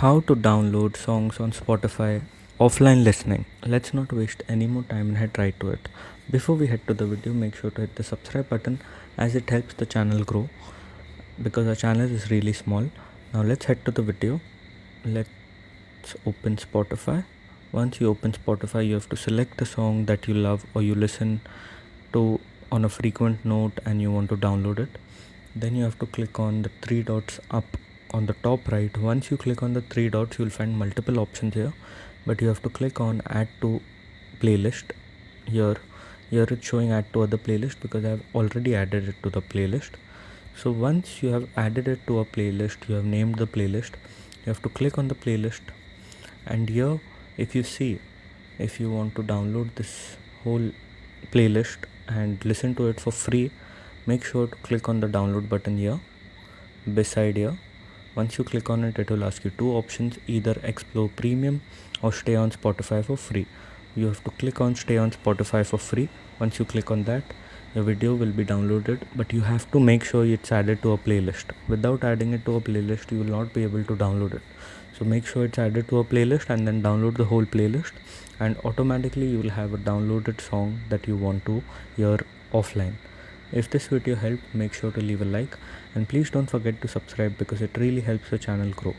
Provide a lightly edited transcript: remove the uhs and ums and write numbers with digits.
How to download songs on Spotify offline listening. Let's not waste any more time and head right to it. Before we head to the video, make sure to hit the subscribe button as it helps the channel grow because our channel is really small. Now let's head to the video. Let's open Spotify. Once you open Spotify, you have to select the song that you love or you listen to on a frequent note and you want to download it. Then you have to click on the three dots up on the top right. Once you click on the three dots, you'll find multiple options here, but you have to click on add to playlist. Here it's showing add to other playlist because I have already added it to the playlist. So once you have added it to a playlist, you have named the playlist, you have to click on the playlist, and here if you want to download this whole playlist and listen to it for free, make sure to click on the download button here beside here. Once you click on it, it will ask you two options, either explore premium or stay on Spotify for free. You have to click on stay on Spotify for free. Once you click on that, your video will be downloaded, but you have to make sure it's added to a playlist. Without adding it to a playlist, you will not be able to download it. So make sure it's added to a playlist and then download the whole playlist, and automatically you will have a downloaded song that you want to hear offline. If this video helped, make sure to leave a like and please don't forget to subscribe because it really helps the channel grow.